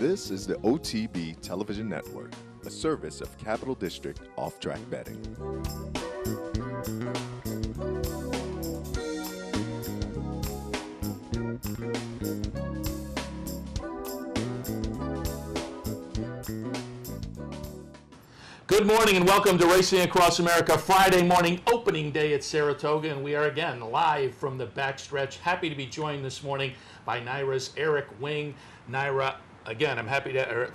This is the OTB Television Network, a service of Capital District Off-Track Betting. Good morning and welcome to Racing Across America, Friday morning opening day at Saratoga, and we are again live from the backstretch. Happy to be joined this morning by NYRA's Eric Wing. NYRA, again, I'm happy to,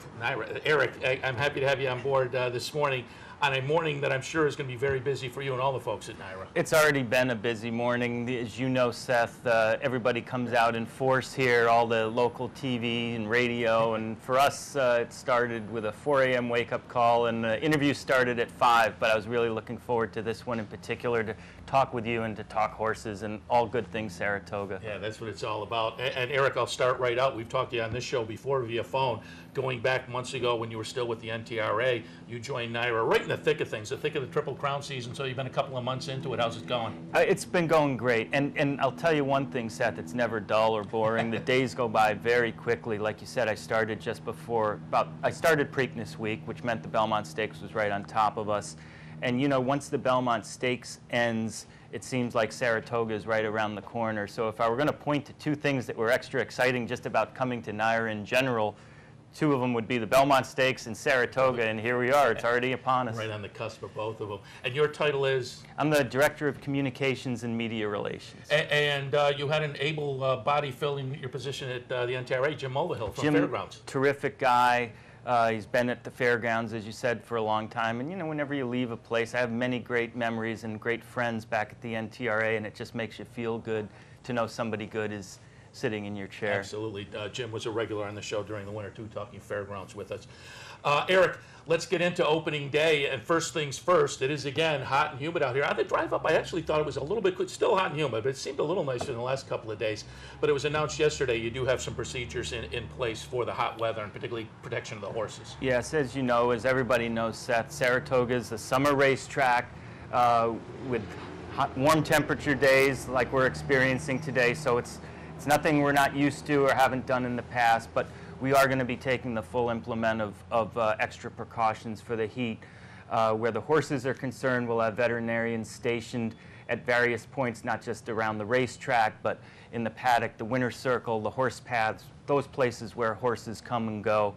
Eric, I'm happy to have you on board this morning on a morning that I'm sure is going to be very busy for you and all the folks at NYRA. It's already been a busy morning. As you know, Seth, everybody comes out in force here, all the local TV and radio, and for us, it started with a 4 a.m. wake-up call, and the interview started at 5, but I was really looking forward to this one in particular to talk with you and to talk horses and all good things Saratoga. Yeah, that's what it's all about. And Eric, I'll start right out. We've talked to you on this show before via phone. Going back months ago when you were still with the NTRA, you joined NYRA right in the thick of things, the thick of the Triple Crown season, so you've been a couple of months into it. How's it going? It's been going great, and I'll tell you one thing, Seth, it's never dull or boring. The days go by very quickly. Like you said, I started just before, I started Preakness week, which meant the Belmont Stakes was right on top of us. And you know, once the Belmont Stakes ends, it seems like Saratoga is right around the corner. So if I were going to point to two things that were extra exciting just about coming to NYRA in general, two of them would be the Belmont Stakes and Saratoga, and here we are. It's already upon us. Right on the cusp of both of them. And your title is? I'm the Director of Communications and Media Relations. And you had an able body filling your position at the NTRA, Jim Mulvihill from Fairgrounds. Terrific guy. He's been at the Fairgrounds, as you said, for a long time. And, you know, whenever you leave a place, I have many great memories and great friends back at the NTRA, and it just makes you feel good to know somebody good is sitting in your chair. Absolutely. Jim was a regular on the show during the winter, too, talking Fairgrounds with us. Eric, let's get into opening day. And first things first, it is, again, hot and humid out here. On the drive up, I actually thought it was a little bit good. Still hot and humid, but it seemed a little nicer in the last couple of days. But it was announced yesterday you do have some procedures in place for the hot weather, and particularly protection of the horses. Yes, as you know, as everybody knows, Seth, Saratoga is a summer racetrack with warm temperature days like we're experiencing today. So it's nothing we're not used to or haven't done in the past, but we are going to be taking the full implement of extra precautions for the heat. Where the horses are concerned, we'll have veterinarians stationed at various points, not just around the racetrack, but in the paddock, the winter circle, the horse paths, those places where horses come and go.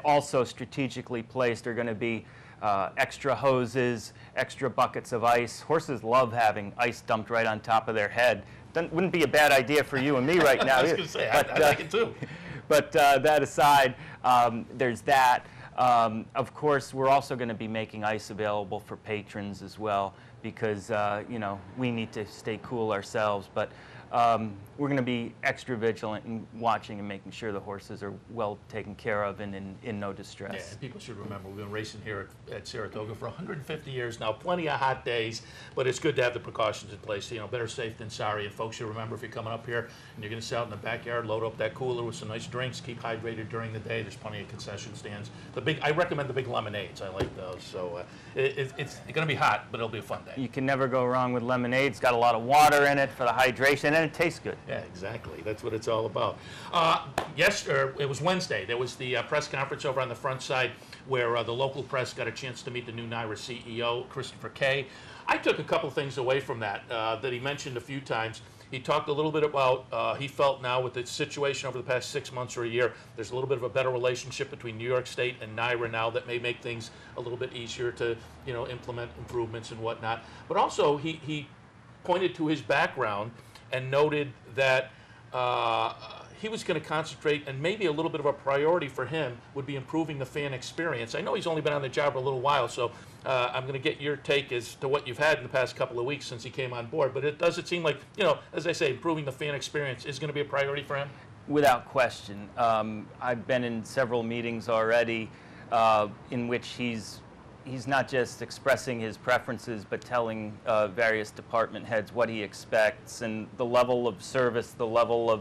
Also strategically placed are going to be extra hoses, extra buckets of ice. Horses love having ice dumped right on top of their head. Wouldn't be a bad idea for you and me right now. I was going to say, I like it too. But that aside, there's that. Of course, we're also going to be making ice available for patrons as well because, you know, we need to stay cool ourselves. But we're going to be extra vigilant in watching and making sure the horses are well taken care of and in no distress. Yeah, people should remember we've been racing here at Saratoga for 150 years now, plenty of hot days, but it's good to have the precautions in place. You know, better safe than sorry. And folks should remember, if you're coming up here and you're going to sit out in the backyard, load up that cooler with some nice drinks, keep hydrated during the day. There's plenty of concession stands. I recommend the big lemonades. I like those. So it's going to be hot, but it'll be a fun day. You can never go wrong with lemonade. It's got a lot of water in it for the hydration, and it tastes good. Yeah, exactly. That's what it's all about. It was Wednesday. There was the press conference over on the front side where the local press got a chance to meet the new NYRA CEO, Christopher Kay. I took a couple things away from that he mentioned a few times. He talked a little bit about, he felt now with the situation over the past 6 months or a year, there's a little bit of a better relationship between New York State and NYRA now that may make things a little bit easier to, you know, implement improvements and whatnot. But also he pointed to his background and noted that he was going to concentrate, and maybe a little bit of a priority for him would be improving the fan experience. I know he's only been on the job a little while, so I'm going to get your take as to what you've had in the past couple of weeks since he came on board. But does it seem like, you know, as I say, improving the fan experience is going to be a priority for him? Without question. I've been in several meetings already in which he's not just expressing his preferences, but telling various department heads what he expects and the level of service, the level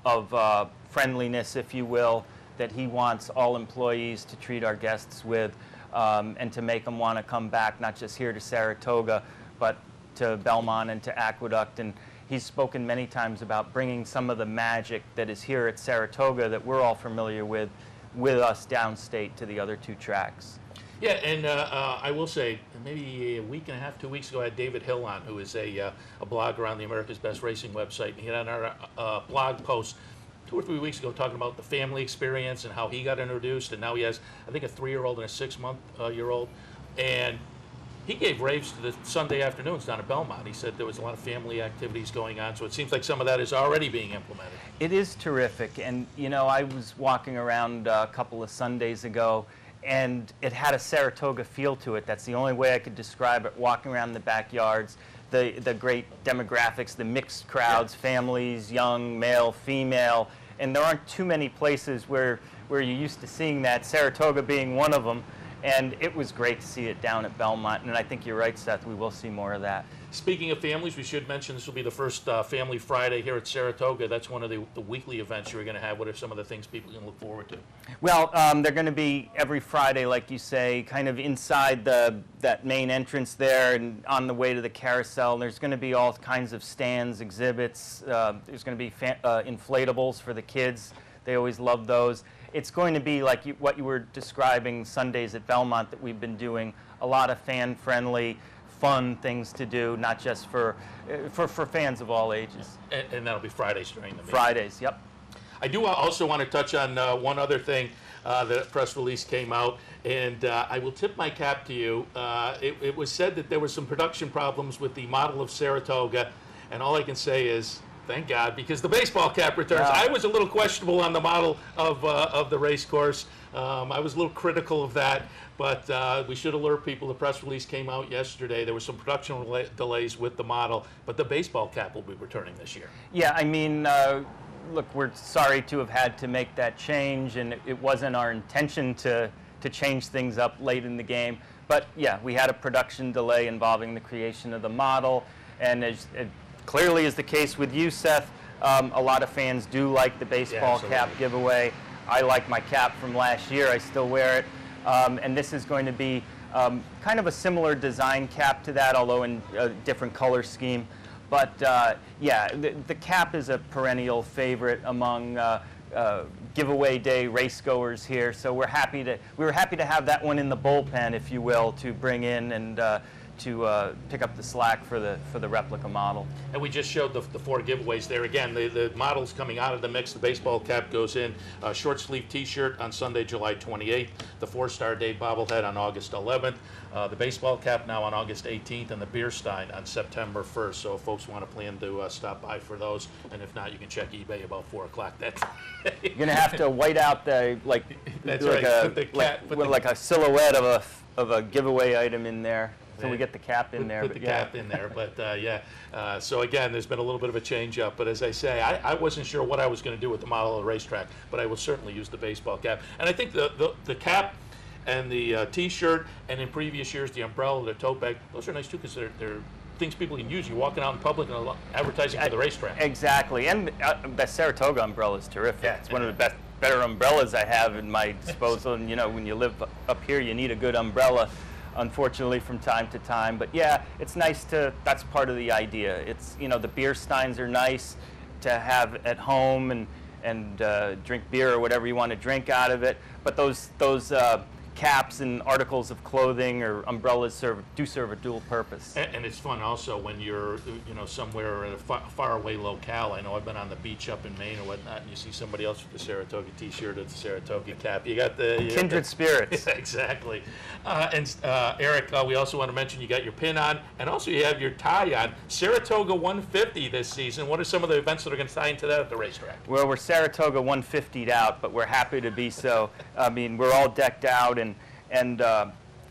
of friendliness, if you will, that he wants all employees to treat our guests with, and to make them want to come back, not just here to Saratoga, but to Belmont and to Aqueduct. And he's spoken many times about bringing some of the magic that is here at Saratoga that we're all familiar with us downstate to the other two tracks. Yeah, and I will say, maybe a week and a half, 2 weeks ago, I had David Hill on, who is a blogger on the America's Best Racing website. And he had on our blog post 2 or 3 weeks ago talking about the family experience and how he got introduced. And now he has, I think, a 3-year-old and a 6-month-year-old. And he gave raves to the Sunday afternoons down at Belmont. He said there was a lot of family activities going on, so it seems like some of that is already being implemented. It is terrific. And, you know, I was walking around a couple of Sundays ago, and it had a Saratoga feel to it. That's the only way I could describe it, walking around the backyards, the great demographics, the mixed crowds, families, young, male, female. And there aren't too many places where you're used to seeing that, Saratoga being one of them. And it was great to see it down at Belmont, and I think you're right, Seth, we will see more of that. Speaking of families, we should mention this will be the first Family Friday here at Saratoga. That's one of the weekly events you're going to have. What are some of the things people can look forward to? Well, they're going to be every Friday, like you say, kind of inside that main entrance there and on the way to the carousel. There's going to be all kinds of stands, exhibits. There's going to be inflatables for the kids. They always love those. It's going to be like what you were describing Sundays at Belmont that we've been doing, a lot of fan-friendly, fun things to do, not just for fans of all ages. And that'll be Fridays during the meeting. Fridays, yep. I do also want to touch on one other thing. The press release came out, and I will tip my cap to you. It was said that there were some production problems with the model of Saratoga, and all I can say is, thank God, because the baseball cap returns. Yeah. I was a little questionable on the model of the race course. I was a little critical of that, but we should alert people. The press release came out yesterday. There were some production delays with the model, but the baseball cap will be returning this year. Yeah, I mean, look, we're sorry to have had to make that change, and it wasn't our intention to change things up late in the game. But yeah, we had a production delay involving the creation of the model, and as clearly is the case with you, Seth, a lot of fans do like the baseball cap giveaway. I like my cap from last year. I still wear it. And this is going to be kind of a similar design cap to that, although in a different color scheme. But yeah, the cap is a perennial favorite among giveaway day race goers here. So we were happy to have that one in the bullpen, if you will, to bring in and to pick up the slack for the replica model. And we just showed the 4 giveaways there. Again, the models coming out of the mix. The baseball cap goes in. A short sleeve T-shirt on Sunday, July 28th. The 4-Star Day bobblehead on August 11th. The baseball cap now on August 18th, and the beer stein on September 1st. So if folks want to plan to stop by for those, and if not, you can check eBay about 4 o'clock that Friday. You're gonna have to white out like a silhouette of a giveaway item in there. So we get the cap in there. Put the cap in there, but yeah. So again, there's been a little bit of a change up, but as I say, I wasn't sure what I was going to do with the model of the racetrack, but I will certainly use the baseball cap. And I think the cap and the T-shirt, and in previous years, the umbrella, the tote bag, those are nice too, because they're things people can use. You're walking out in public and advertising for the racetrack. Exactly, and the Saratoga umbrella is terrific. Yeah, it's one of the better umbrellas I have in my disposal, and you know, when you live up here, you need a good umbrella, unfortunately, from time to time. But yeah, it's nice that's part of the idea. It's, you know, the beer steins are nice to have at home and drink beer or whatever you want to drink out of it. But those caps and articles of clothing or umbrellas do serve a dual purpose. And it's fun also when you're, you know, somewhere at a faraway locale. I know I've been on the beach up in Maine or whatnot, and you see somebody else with the Saratoga T-shirt or the Saratoga cap. You got the kindred spirits. Yeah, exactly. And Eric, we also want to mention you got your pin on, and also you have your tie on. Saratoga 150 this season. What are some of the events that are going to tie into that at the racetrack? Well, we're Saratoga 150'd out, but we're happy to be so. I mean, we're all decked out, and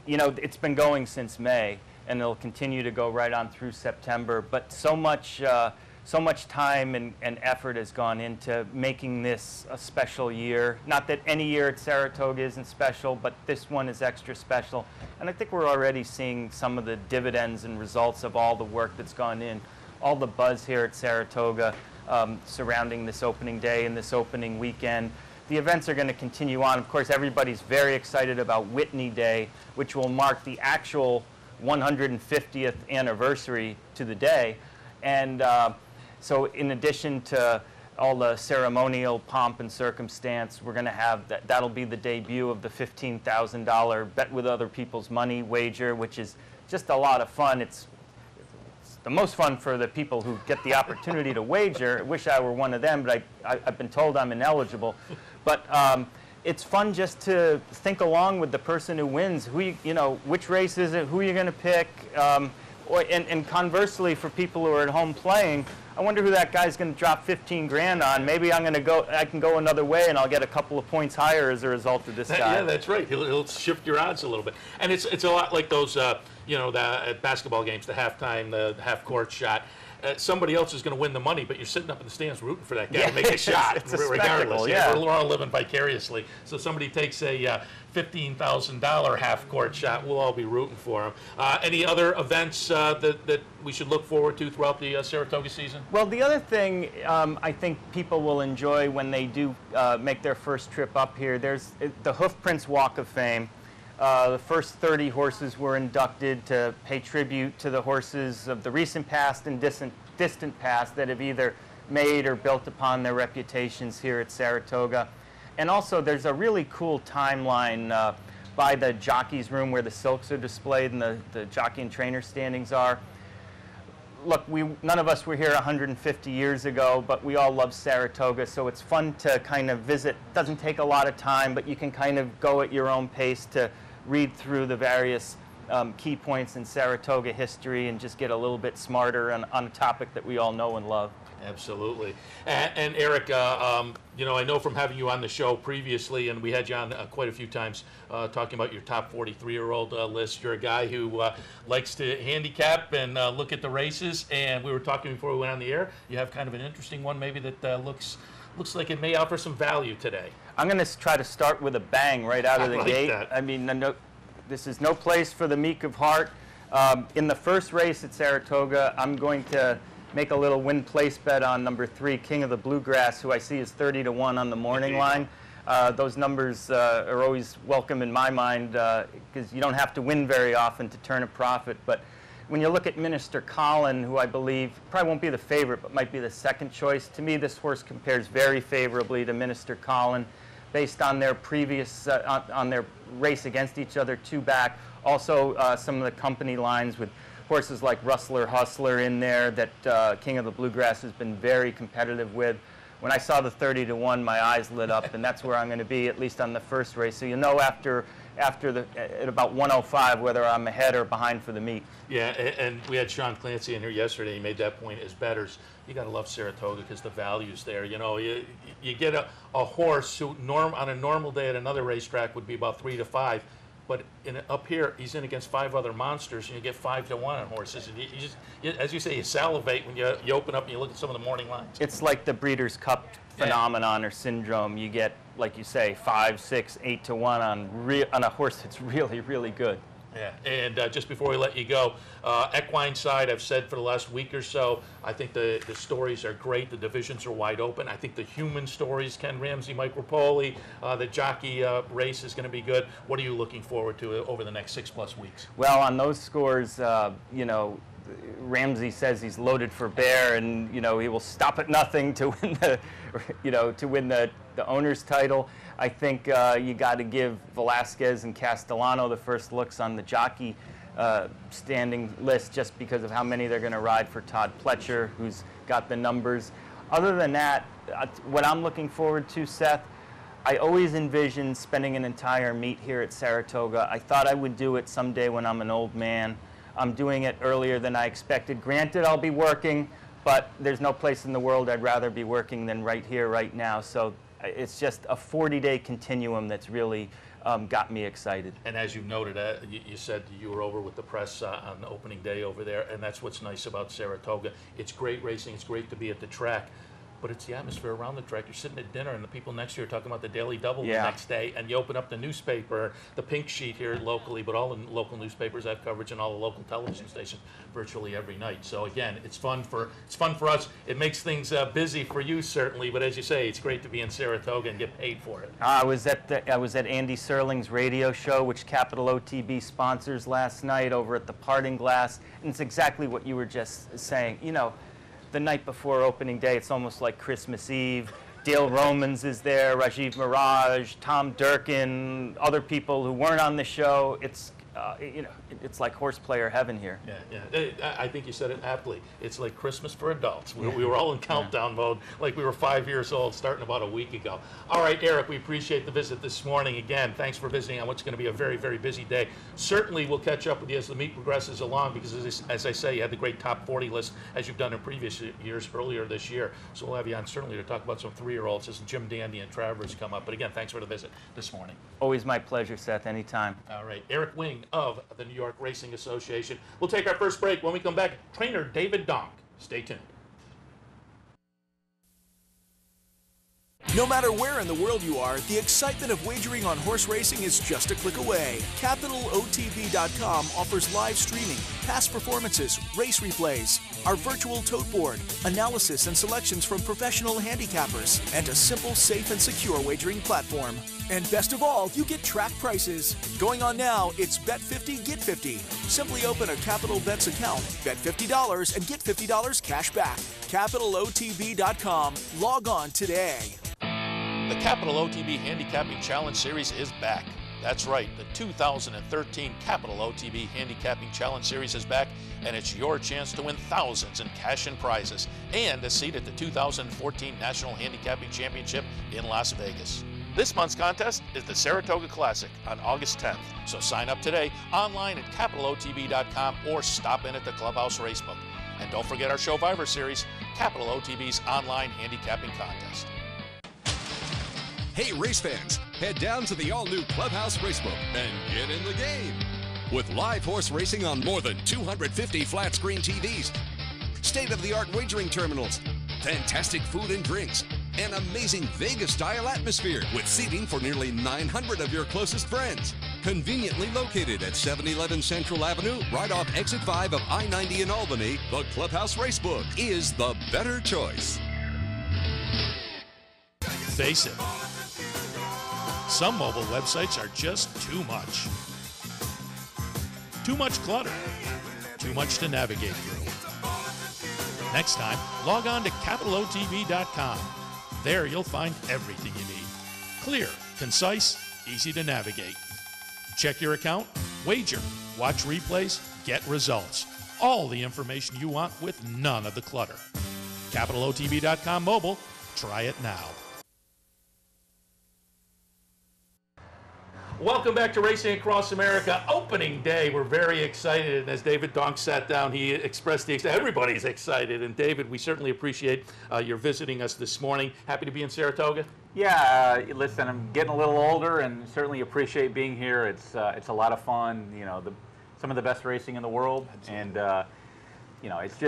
you know, it's been going since May, and it'll continue to go right on through September. But so much time and effort has gone into making this a special year. Not that any year at Saratoga isn't special, but this one is extra special. And I think we're already seeing some of the dividends and results of all the work that's gone in, all the buzz here at Saratoga surrounding this opening day and this opening weekend. The events are going to continue on. Of course, everybody's very excited about Whitney Day, which will mark the actual 150th anniversary to the day. And So in addition to all the ceremonial pomp and circumstance, we're going to have that'll be the debut of the $15,000 bet with other people's money wager, which is just a lot of fun. It's the most fun for the people who get the opportunity to wager. I wish I were one of them, but I've been told I'm ineligible. But it's fun just to think along with the person who wins. Which race is it? Who are you going to pick? And conversely, for people who are at home playing, I wonder who that guy's going to drop 15 grand on. Maybe I can go another way, and I'll get a couple of points higher as a result of this guy. Yeah, that's right. He'll shift your odds a little bit, and it's a lot like those the at basketball games, the halftime, the half court shot. Somebody else is going to win the money, but you're sitting up in the stands rooting for that guy to make a shot, it's a regardless. Yeah. We're all living vicariously. So somebody takes a $15,000 half-court shot, we'll all be rooting for him. Any other events that we should look forward to throughout the Saratoga season? Well, the other thing I think people will enjoy when they do make their first trip up here, there's the Hoofprints Walk of Fame. The first 30 horses were inducted to pay tribute to the horses of the recent past and distant past that have either made or built upon their reputations here at Saratoga. And also, there's a really cool timeline by the jockey's room where the silks are displayed and the jockey and trainer standings are. Look, none of us were here 150 years ago, but we all love Saratoga, so it's fun to kind of visit. It doesn't take a lot of time, but you can kind of go at your own pace to read through the various key points in Saratoga history and just get a little bit smarter on a topic that we all know and love. Absolutely. And Eric, I know from having you on the show previously, and we had you on quite a few times talking about your top 43-year-old list, you're a guy who likes to handicap and look at the races, and we were talking before we went on the air. You have kind of an interesting one maybe that looks like it may offer some value today. I'm going to try to start with a bang right out of the gate. That. I mean, this is no place for the meek of heart. In the first race at Saratoga, I'm going to make a little win place bet on number 3, King of the Bluegrass, who I see is 30-1 on the morning line. Those numbers are always welcome in my mind because you don't have to win very often to turn a profit. But when you look at Minister Colin, who I believe probably won't be the favorite, but might be the second choice, to me this horse compares very favorably to Minister Colin based on their previous, on their race against each other 2 back. Also some of the company lines with horses like Rustler Hustler in there that King of the Bluegrass has been very competitive with. When I saw the 30-1, my eyes lit up, and that's where I'm going to be, at least on the first race. So you know at about 105 whether I'm ahead or behind for the meet. Yeah, and we had Sean Clancy in here yesterday. He made that point as bettors. You got to love Saratoga because the value's there. You get a horse who on a normal day at another racetrack would be about 3 to 5. But up here, he's in against 5 other monsters, and you get 5-1 on horses. And you as you say, you salivate when you open up and you look at some of the morning lines. It's like the Breeders' Cup phenomenon or syndrome. You get, like you say, 5, 6, 8-1 on a horse that's really, really good. Yeah, and just before we let you go, equine side, I've said for the last week or so, I think the stories are great. The divisions are wide open. I think the human stories, Ken Ramsey, Mike Rapoli, the jockey race is going to be good. What are you looking forward to over the next 6+ weeks? Well, on those scores, Ramsey says he's loaded for bear, and he will stop at nothing to win the owner's title. I think you got to give Velasquez and Castellano the first looks on the jockey standing list just because of how many they're going to ride for Todd Pletcher, who's got the numbers. Other than that, what I'm looking forward to, Seth, I always envisioned spending an entire meet here at Saratoga. I thought I would do it someday when I'm an old man. I'm doing it earlier than I expected. Granted, I'll be working, but there's no place in the world I'd rather be working than right here, right now. So it's just a 40-day continuum that's really got me excited. And as you've noted, you said you were over with the press on the opening day over there, and that's what's nice about Saratoga. It's great racing. It's great to be at the track. But it's the atmosphere around the track. You're sitting at dinner, and the people next to you are talking about the Daily Double the next day, and you open up the newspaper, the Pink Sheet here locally, but all the local newspapers have coverage, and all the local television stations virtually every night. So again, it's fun for us. It makes things busy for you certainly, but as you say, it's great to be in Saratoga and get paid for it. I was at Andy Serling's radio show, which Capital OTB sponsors last night over at the Parting Glass, and it's exactly what you were just saying. the night before opening day. It's almost like Christmas Eve. Dale Romans is there, Rajiv Miraj, Tom Durkin, other people who weren't on the show. It's it's like horse player heaven here. Yeah. I think you said it aptly. It's like Christmas for adults. We were all in countdown mode like we were 5 years old starting about a week ago. All right, Eric, we appreciate the visit this morning. Again, thanks for visiting on what's going to be a very, very busy day. Certainly we'll catch up with you as the meet progresses along because, as I say, you had the great top 40 list as you've done in previous years earlier this year. So we'll have you on certainly to talk about some 3-year-olds as Jim Dandy and Travers come up. But again, thanks for the visit this morning. Always my pleasure, Seth, anytime. All right, Eric Wing of the New York Racing Association. We'll take our first break. When we come back, trainer David Donk. Stay tuned. No matter where in the world you are, the excitement of wagering on horse racing is just a click away. CapitalOTB.com offers live streaming, past performances, race replays, our virtual tote board, analysis and selections from professional handicappers, and a simple, safe, and secure wagering platform. And best of all, you get track prices. Going on now, it's Bet 50, Get 50. Simply open a Capital Bets account, bet $50, and get $50 cash back. CapitalOTB.com. Log on today. The Capital OTB Handicapping Challenge Series is back. That's right, the 2013 Capital OTB Handicapping Challenge Series is back, and it's your chance to win thousands in cash and prizes and a seat at the 2014 National Handicapping Championship in Las Vegas. This month's contest is the Saratoga Classic on August 10th, so sign up today online at CapitalOTB.com or stop in at the Clubhouse Racebook. And don't forget our Showviver Series, Capital OTB's online handicapping contest. Hey race fans, head down to the all-new Clubhouse Racebook and get in the game. With live horse racing on more than 250 flat-screen TVs, state-of-the-art wagering terminals, fantastic food and drinks, an amazing Vegas-style atmosphere with seating for nearly 900 of your closest friends. Conveniently located at 711 Central Avenue, right off Exit 5 of I-90 in Albany, the Clubhouse Racebook is the better choice. Face it. Some mobile websites are just too much. Too much clutter. Too much to navigate through. Next time, log on to CapitalOTB.com. There you'll find everything you need. Clear, concise, easy to navigate. Check your account, wager, watch replays, get results. All the information you want with none of the clutter. CapitalOTB.com mobile. Try it now. Welcome back to Racing Across America. Opening day. We're very excited. And as David Donk sat down, he expressed the excitement. Everybody's excited. And David, we certainly appreciate your visiting us this morning. Happy to be in Saratoga? Yeah, listen, I'm getting a little older and certainly appreciate being here. It's a lot of fun. You know, some of the best racing in the world. Absolutely. And you know, it's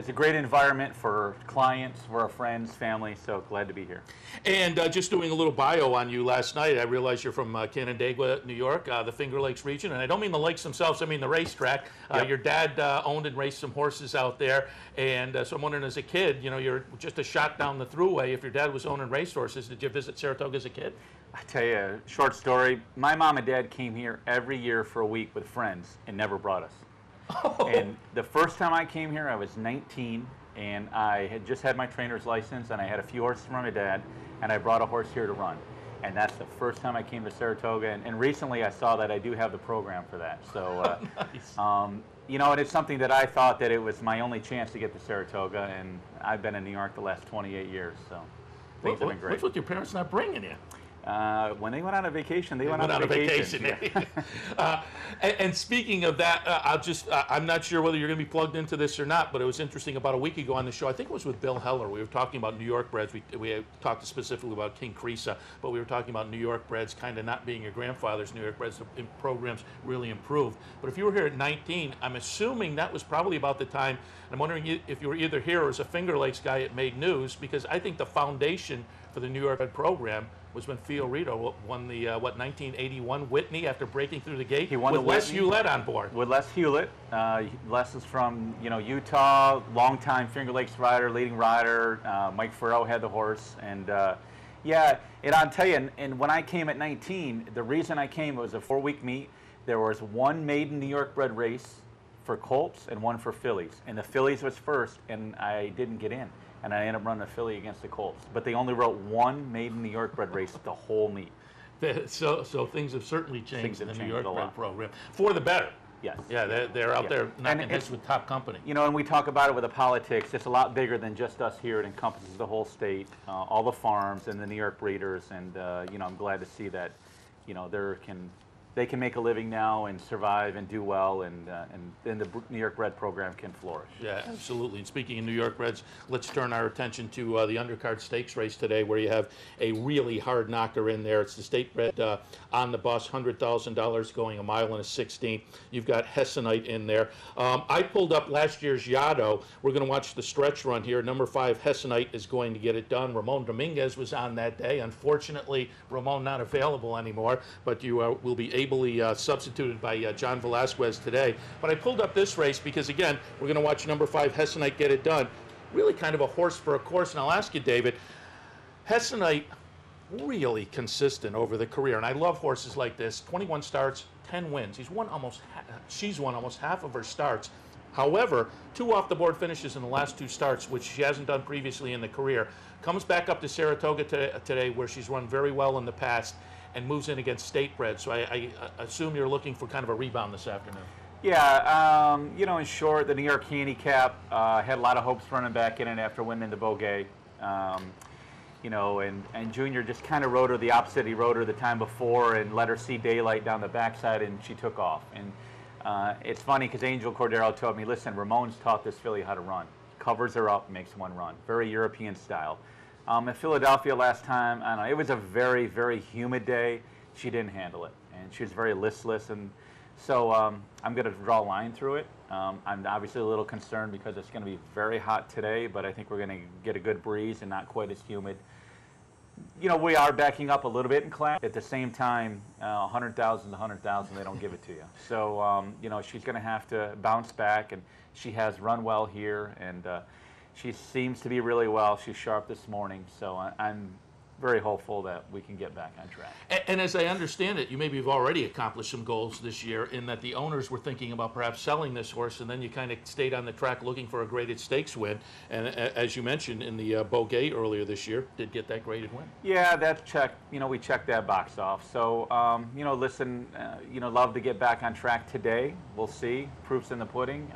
a great environment for clients, for our friends, family, so glad to be here. And just doing a little bio on you last night, I realized you're from Canandaigua, New York, the Finger Lakes region, and I don't mean the lakes themselves, I mean the racetrack. Yep. Your dad owned and raced some horses out there, and so I'm wondering, as a kid, you know, you're just a shot down the thruway. If your dad was owning racehorses, did you visit Saratoga as a kid? I tell you a short story. My mom and dad came here every year for a week with friends and never brought us. Oh. And the first time I came here, I was 19, and I had just had my trainer's license, and I had a few horses from my dad, and I brought a horse here to run. And that's the first time I came to Saratoga, and recently I saw that I do have the program for that. So, nice. You know, and it's something that I thought that it was my only chance to get to Saratoga, and I've been in New York the last 28 years, so things have been great. What's with your parents not bringing you? When they went on a vacation, they went on a vacation. Yeah. And speaking of that, I'm not sure whether you're going to be plugged into this or not, but it was interesting about a week ago on the show. I think it was with Bill Heller. We were talking about New York breds. We talked specifically about King Creesa, but we were talking about New York breds kind of not being your grandfather's New York breds. The programs really improved. But if you were here at 19, I'm assuming that was probably about the time. I'm wondering if you were either here or as a Finger Lakes guy, it made news, because I think the foundation for the New York bred program was when Fiorito won the 1981 Whitney after breaking through the gate. He won with the Les Whitney, Hewlett on board. With Les Hewlett. Les is from Utah, longtime Finger Lakes rider, leading rider. Mike Farrow had the horse, and yeah. And I'll tell you, and when I came at 19, the reason I came, it was a 4-week meet. There was one maiden New York bred race for Colts and one for fillies. And the fillies was first, and I didn't get in. And I ended up running a filly against the Colts. But they only wrote one maiden New York bred race the whole meet. So things have certainly changed in the New York a bred lot. program for the better. Yes. Yeah, they're out there knocking And heads with top company. You know, and we talk about it with the politics. It's a lot bigger than just us here. It encompasses the whole state, all the farms and the New York breeders. And you know, I'm glad to see that, you know, they can make a living now and survive and do well, and the New York bred program can flourish. Yeah, absolutely. And speaking of New York Reds, let's turn our attention to the undercard stakes race today, where you have a really hard knocker in there. It's the state bred on the bus, $100,000 going a mile and a 16th. You've got Hessenite in there. I pulled up last year's Yado. We're going to watch the stretch run here. Number 5, Hessenite, is going to get it done. Ramon Dominguez was on that day. Unfortunately, Ramon not available anymore, but you will be ably substituted by John Velasquez today. But I pulled up this race because, again, we're going to watch number 5, Hessenite, get it done. Really kind of a horse for a course. And I'll ask you, David, Hessenite, really consistent over the career. And I love horses like this. 21 starts, 10 wins. She's won almost half of her starts. However, 2 off-the-board finishes in the last 2 starts, which she hasn't done previously in the career. Comes back up to Saratoga today, where she's run very well in the past, and moves in against state bred. So I assume you're looking for kind of a rebound this afternoon. Yeah, you know, in short, the New York Handicap had a lot of hopes running back in it after winning the Beaugay. You know, and Junior just kind of rode her the opposite. He rode her the time before and let her see daylight down the backside, and she took off. And it's funny because Angel Cordero told me, listen, Ramon's taught this filly how to run. Covers her up, makes one run. Very European style. At Philadelphia last time, I don't know, it was a very, very humid day. She didn't handle it, and she was very listless. And so I'm going to draw a line through it. I'm obviously a little concerned because it's going to be very hot today, but I think we're going to get a good breeze and not quite as humid. You know, we are backing up a little bit in class. At the same time, 100,000 to 100,000, they don't give it to you. So, you know, she's going to have to bounce back, and she has run well here, and she seems to be really well. She's sharp this morning, so I'm very hopeful that we can get back on track. And as I understand it, you maybe have already accomplished some goals this year in that the owners were thinking about perhaps selling this horse, and then you kind of stayed on the track looking for a graded stakes win. And as you mentioned in the Beaugay earlier this year, did get that graded win. Yeah, that check. You know, we checked that box off. So, you know, listen, you know, love to get back on track today. We'll see. Proof's in the pudding.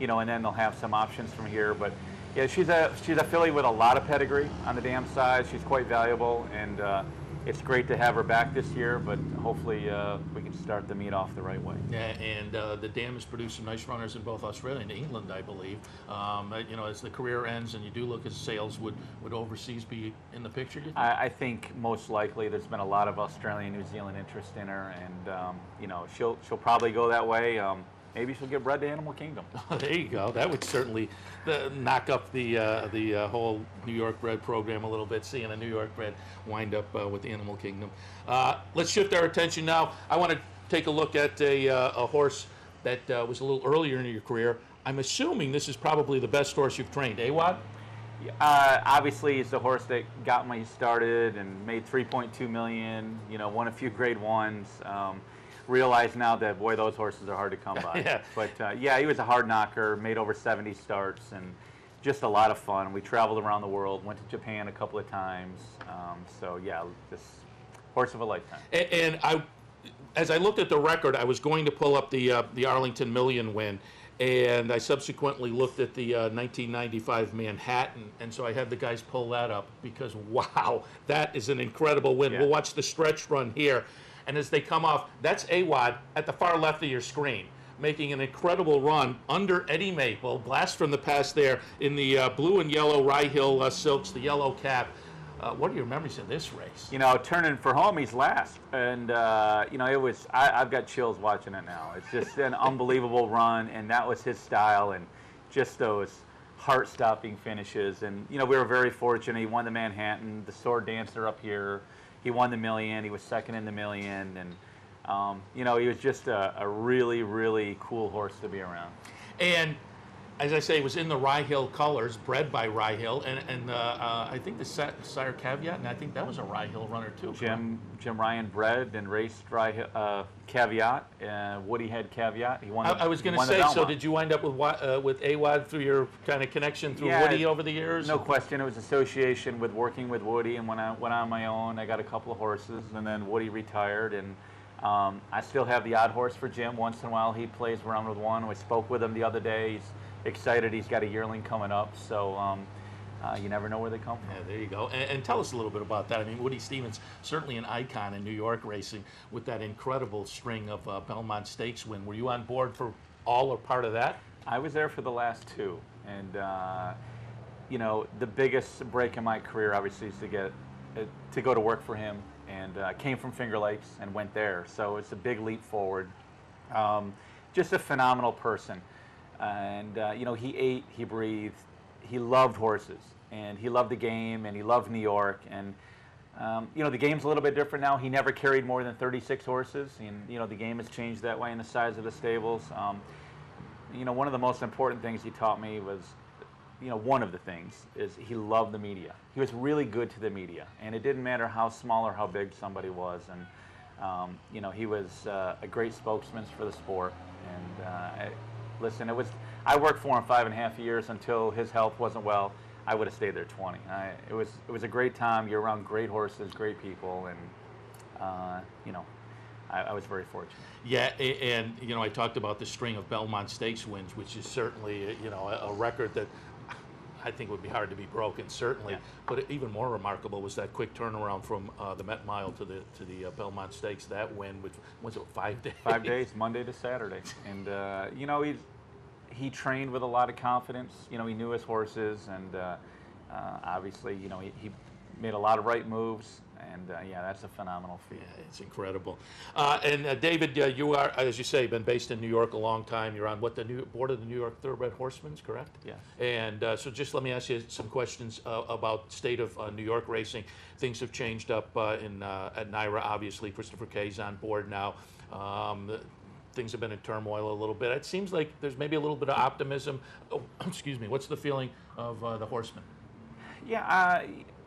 You know, and then they'll have some options from here, but. Yeah, she's a filly with a lot of pedigree on the dam side. She's quite valuable, and it's great to have her back this year, but hopefully we can start the meet off the right way. Yeah, and the dam has produced some nice runners in both Australia and England, I believe. You know, as the career ends and you do look at sales, would overseas be in the picture, do you think? I think most likely there's been a lot of Australian, New Zealand interest in her, and you know, she'll probably go that way. Maybe she'll get bred to Animal Kingdom. There you go. That would certainly knock up the whole New York bred program a little bit, seeing a New York bred wind up with the Animal Kingdom. Let's shift our attention now. I want to take a look at a horse that was a little earlier in your career. I'm assuming this is probably the best horse you've trained, Awad? Obviously, it's the horse that got me started and made $3.2 million. You know, won a few grade ones. Realize now that, boy, those horses are hard to come by. Yeah. But yeah, he was a hard knocker, made over 70 starts, and just a lot of fun. We traveled around the world, went to Japan a couple of times. So yeah, this horse of a lifetime. And as I looked at the record, I was going to pull up the Arlington Million win, and I subsequently looked at the 1995 Manhattan, and so I had the guys pull that up because, wow, that is an incredible win. Yeah. We'll watch the stretch run here. And as they come off, that's Awad at the far left of your screen, making an incredible run under Eddie Maple. Blast from the past there in the blue and yellow Rye Hill silks, the yellow cap. What are your memories of this race? You know, turning for home, he's last. And, you know, it was, I've got chills watching it now. It's just an unbelievable run, and that was his style, and just those heart-stopping finishes. And, you know, we were very fortunate. He won the Manhattan, the Sword Dancer up here. He won the Million. He was second in the Million, and you know, he was just a really, really cool horse to be around. And as I say, it was in the Rye Hill colors, bred by Rye Hill, and I think the sire Caveat, and I think that was a Rye Hill runner too. Jim Ryan bred and raced Caveat. Woody had Caveat. He won. I was going to say, so did you wind up with AWOD through your kind of connection through Woody over the years? No question. It was association with working with Woody, and when I went on my own, I got a couple of horses, and then Woody retired, and I still have the odd horse for Jim. Once in a while, he plays around with one. We spoke with him the other day. He's excited. He's got a yearling coming up, so you never know where they come from. Yeah, there you go. And tell us a little bit about that. I mean, Woody Stephens, certainly an icon in New York racing with that incredible string of Belmont Stakes win. Were you on board for all or part of that? I was there for the last two, and you know, the biggest break in my career, obviously, is to go to work for him, and came from Finger Lakes and went there. So it's a big leap forward. Just a phenomenal person. And you know, he ate, he breathed, he loved horses, and he loved the game, and he loved New York. And you know, the game's a little bit different now. He never carried more than 36 horses, and you know, the game has changed that way in the size of the stables. You know, one of the most important things he taught me was, you know, one of the things is he loved the media. He was really good to the media, and it didn't matter how small or how big somebody was. And you know, he was a great spokesman for the sport. And listen, I worked for him 5.5 years until his health wasn't well. I would have stayed there 20. It was a great time. You're around great horses, great people, and you know, I was very fortunate. Yeah, and you know, I talked about the string of Belmont Stakes wins, which is certainly, you know, a record that I think would be hard to be broken, certainly. Yeah. But even more remarkable was that quick turnaround from the Met Mile to the Belmont Stakes. That win, which was it 5 days? 5 days, Monday to Saturday, and you know, he trained with a lot of confidence. You know, he knew his horses, and obviously, you know, he made a lot of right moves. And yeah, that's a phenomenal feat. Yeah, it's incredible. And David, you are, as you say, been based in New York a long time. You're on the board of the New York Thoroughbred Horsemen, correct? Yes. And so just let me ask you some questions about state of New York racing. Things have changed up at NYRA. Obviously, Christopher Kay's on board now. Things have been in turmoil a little bit. It seems like there's maybe a little bit of optimism. Oh, excuse me. What's the feeling of the Horsemen? Yeah,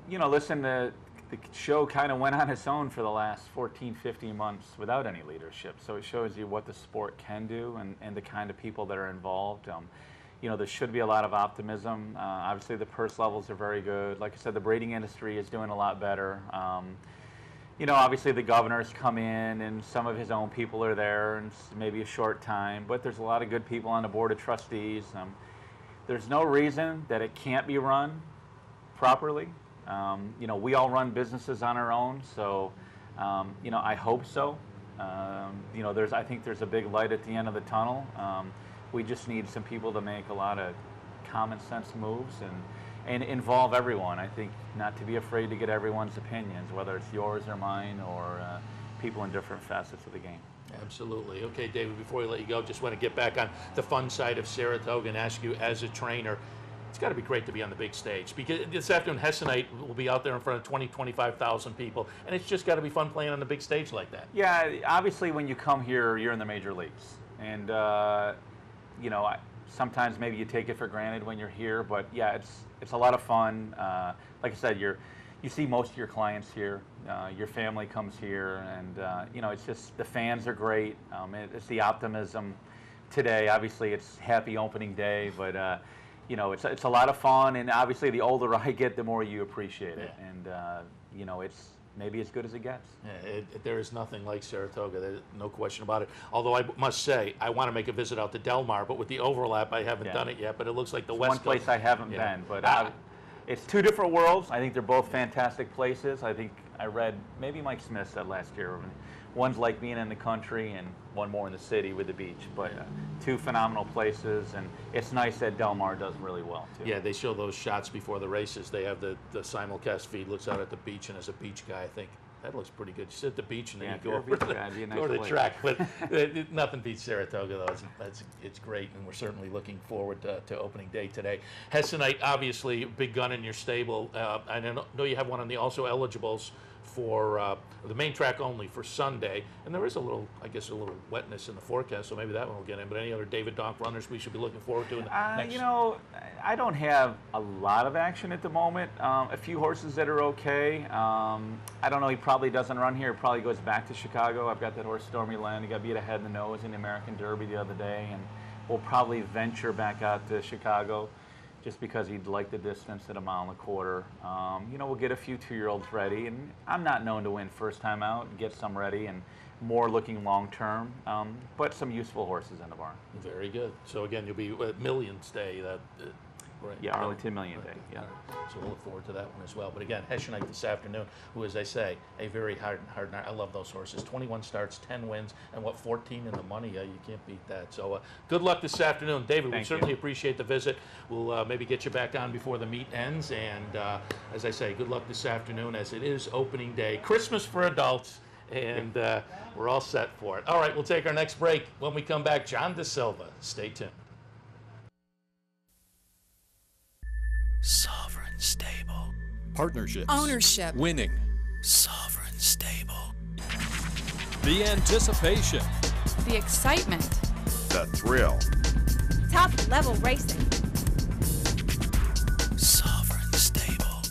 you know, listen, the show kind of went on its own for the last 14, 15 months without any leadership. So it shows you what the sport can do and the kind of people that are involved. You know, there should be a lot of optimism. Obviously, the purse levels are very good. Like I said, the breeding industry is doing a lot better. You know, obviously the governor's come in and some of his own people are there, and maybe a short time, but there's a lot of good people on the board of trustees. There's no reason that it can't be run properly. You know, we all run businesses on our own, so you know, I hope so. You know, I think there's a big light at the end of the tunnel. We just need some people to make a lot of common sense moves and involve everyone. I think not to be afraid to get everyone's opinions, whether it's yours or mine or people in different facets of the game. Absolutely. Okay, David, before we let you go, just want to get back on the fun side of Saratoga and ask you, as a trainer, it's got to be great to be on the big stage, because this afternoon Hessenite will be out there in front of 20, 25,000 people, and it's just got to be fun playing on the big stage like that. Yeah, obviously when you come here, you're in the major leagues, and you know, sometimes maybe you take it for granted when you're here, but yeah, it's a lot of fun. Like I said, you see most of your clients here, your family comes here, and you know, it's just the fans are great. It's the optimism today. Obviously, it's happy opening day, but you know, it's a lot of fun, and obviously the older I get, the more you appreciate it. Yeah. And you know, it's maybe as good as it gets. Yeah, there is nothing like Saratoga. There's no question about it. Although I must say, I want to make a visit out to Del Mar, but with the overlap, I haven't done it yet. But it looks like the West Coast. One place I haven't been, but it's two different worlds. I think they're both fantastic places. I think I read, maybe Mike Smith said last year, one's like being in the country and one more in the city with the beach. But two phenomenal places, and it's nice that Del Mar does really well too. Yeah, they show those shots before the races. They have the simulcast feed, looks out at the beach, and as a beach guy, I think that looks pretty good. You sit at the beach and then you go over to the track. But nothing beats Saratoga, though. It's great, and we're certainly looking forward to opening day today. Hessenite, obviously, big gun in your stable. I know you have one on the also eligibles for the main track only for Sunday. And there is a little, I guess, a little wetness in the forecast, so maybe that one will get in. But any other David Donk runners we should be looking forward to in the next? You know, I don't have a lot of action at the moment. A few horses that are okay. I don't know, he probably doesn't run here. He probably goes back to Chicago. I've got that horse, Stormy Land. He got beat ahead in the nose in the American Derby the other day, and we'll probably venture back out to Chicago just because he'd like the distance at 1.25 miles. You know, we'll get a few 2-year-olds ready, and I'm not known to win first time out, get some ready, and more looking long term, but some useful horses in the barn. Very good. So again, you'll be at Millions Day. Right. Yeah, Arlington Million Day. Yeah. So we'll look forward to that one as well. But again, Hessionite this afternoon, who, as I say, a very hard night. I love those horses. 21 starts, 10 wins, and 14 in the money? You can't beat that. So good luck this afternoon, David. We certainly appreciate the visit. We'll maybe get you back on before the meet ends. And as I say, good luck this afternoon, as it is opening day, Christmas for adults, and we're all set for it. All right, we'll take our next break. When we come back, John DeSilva. Stay tuned. Sovereign Stable. Partnerships. Ownership. Winning. Sovereign Stable. The anticipation. The excitement. The thrill. Top level racing. Sovereign Stable.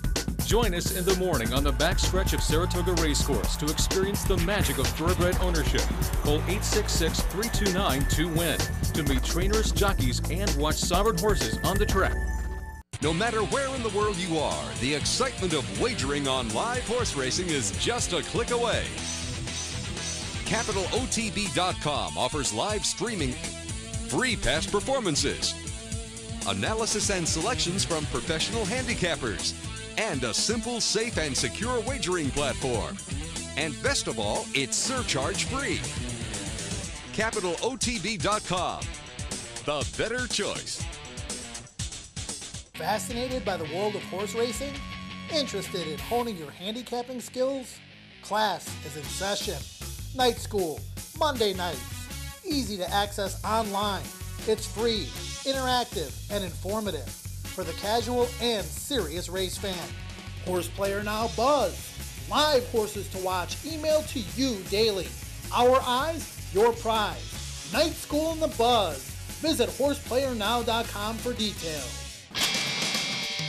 Join us in the morning on the backstretch of Saratoga Racecourse to experience the magic of thoroughbred ownership. Call 866-329-2WIN to meet trainers, jockeys, and watch sovereign horses on the track. No matter where in the world you are, the excitement of wagering on live horse racing is just a click away. CapitalOTB.com offers live streaming, free past performances, analysis and selections from professional handicappers, and a simple, safe, and secure wagering platform. And best of all, it's surcharge-free. CapitalOTB.com, the better choice. Fascinated by the world of horse racing? Interested in honing your handicapping skills? Class is in session. Night school, Monday nights. Easy to access online. It's free, interactive, and informative for the casual and serious race fan. Horse Player Now Buzz. Live horses to watch emailed to you daily. Our eyes, your prize. Night School in the Buzz. Visit horseplayernow.com for details.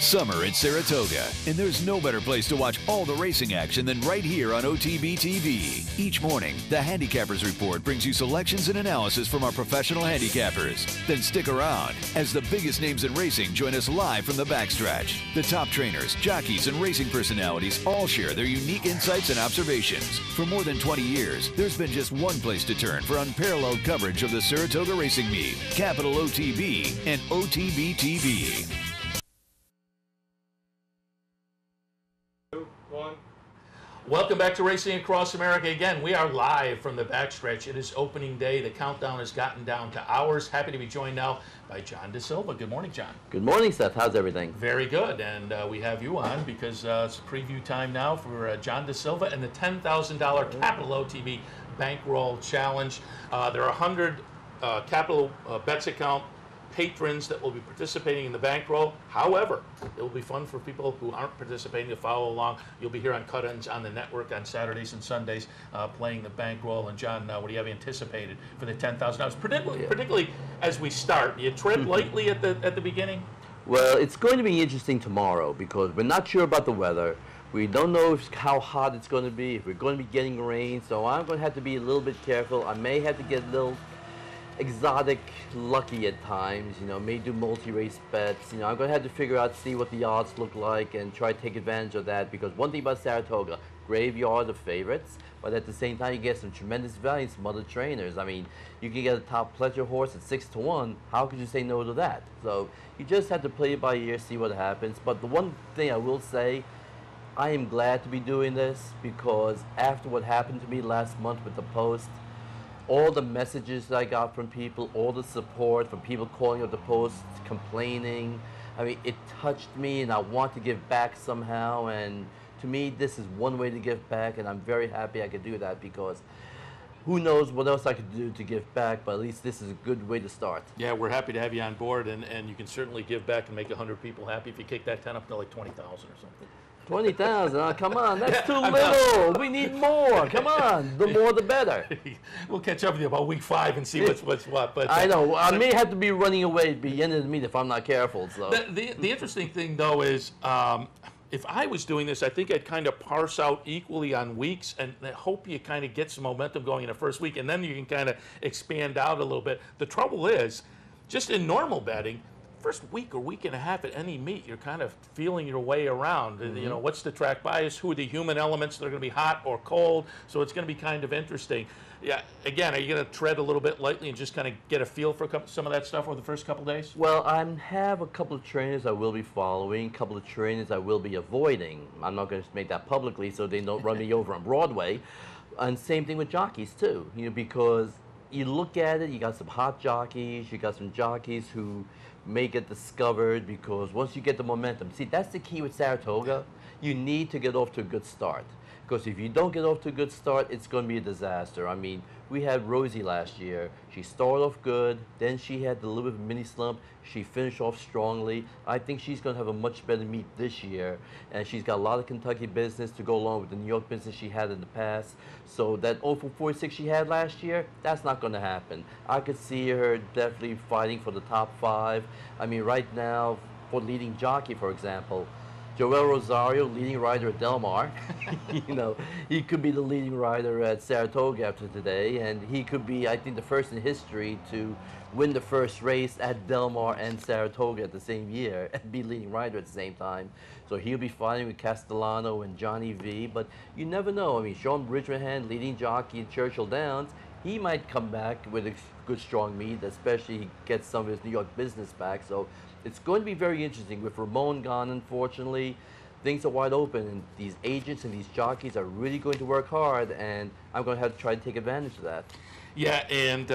Summer at Saratoga, and there's no better place to watch all the racing action than right here on OTB TV. Each morning, the Handicappers Report brings you selections and analysis from our professional handicappers. Then stick around as the biggest names in racing join us live from the backstretch. The top trainers, jockeys, and racing personalities all share their unique insights and observations. For more than 20 years, there's been just one place to turn for unparalleled coverage of the Saratoga Racing Meet, Capital OTB and OTB TV. Welcome back to Racing Across America. Again, we are live from the backstretch. It is opening day. The countdown has gotten down to hours. Happy to be joined now by John DeSilva. Good morning, John. Good morning, Seth. How's everything? Very good. And we have you on because it's preview time now for John DeSilva and the $10,000 Capital OTB Bankroll Challenge. There are 100 Capital Bets account patrons that will be participating in the bankroll. However, it will be fun for people who aren't participating to follow along. You'll be here on Cut Ends on the network on Saturdays and Sundays playing the bankroll. And John, what do you have anticipated for the $10,000? Particularly as we start. You tread lightly at the beginning? Well, it's going to be interesting tomorrow because we're not sure about the weather. We don't know how hot it's going to be, if we're going to be getting rain. So I'm going to have to be a little bit careful. I may have to get a little exotic lucky at times, may do multi-race bets. I'm going to have to figure out, see what the odds look like and try to take advantage of that, because one thing about Saratoga, graveyard of favorites, but at the same time you get some tremendous value, some other trainers. I mean, you can get a top pleasure horse at 6-1. How could you say no to that? So you just have to play it by ear, see what happens. But the one thing I will say, I am glad to be doing this, because after what happened to me last month with the Post, all the messages that I got from people, all the support from people calling up the Post, complaining, I mean, it touched me, and I want to give back somehow. And to me, this is one way to give back, and I'm very happy I could do that, because who knows what else I could do to give back, but at least this is a good way to start. Yeah, we're happy to have you on board, and you can certainly give back and make 100 people happy if you kick that 10 up to like 20,000 or something. 20,000. Come on, that's too little. We need more. Come on, the more the better. We'll catch up with you about week 5 and see what's what. But I know. I may have to be running away at the end of the meet if I'm not careful. So the interesting thing though is, if I was doing this, I think I'd kind of parse out equally on weeks and hope you kind of get some momentum going in the first week, and then you can kind of expand out a little bit. The trouble is, just in normal betting, first week or week and a half at any meet, you're kind of feeling your way around. You know, what's the track bias? Who are the human elements that are going to be hot or cold? So it's going to be kind of interesting. Yeah. Again, are you going to tread a little bit lightly and just kind of get a feel for some of that stuff over the first couple days? Well, I have a couple of trainers I will be following, a couple of trainers I will be avoiding. I'm not going to make that publicly so they don't run me over on Broadway. And same thing with jockeys too, you know, because you look at it, you got some hot jockeys, you got some jockeys who may get discovered because once you get the momentum, see, that's the key with Saratoga. You need to get off to a good start. Because if you don't get off to a good start, it's going to be a disaster. I mean, we had Rosie last year. She started off good, then she had a little bit of a mini slump. She finished off strongly. I think she's going to have a much better meet this year. And she's got a lot of Kentucky business to go along with the New York business she had in the past. So that 0-46 she had last year, that's not going to happen. I could see her definitely fighting for the top 5. I mean, right now, for leading jockey, for example, Joel Rosario, leading rider at Del Mar. You know, he could be the leading rider at Saratoga after today, and he could be, I think, the first in history to win the first race at Del Mar and Saratoga at the same year and be leading rider at the same time. So he'll be fighting with Castellano and Johnny V, but you never know. I mean, Sean Bridgerhand, leading jockey at Churchill Downs, he might come back with a good, strong meet, especially he gets some of his New York business back. So it's going to be very interesting. With Ramon gone, unfortunately, things are wide open, and these agents and these jockeys are really going to work hard, and I'm going to have to try to take advantage of that. Yeah, and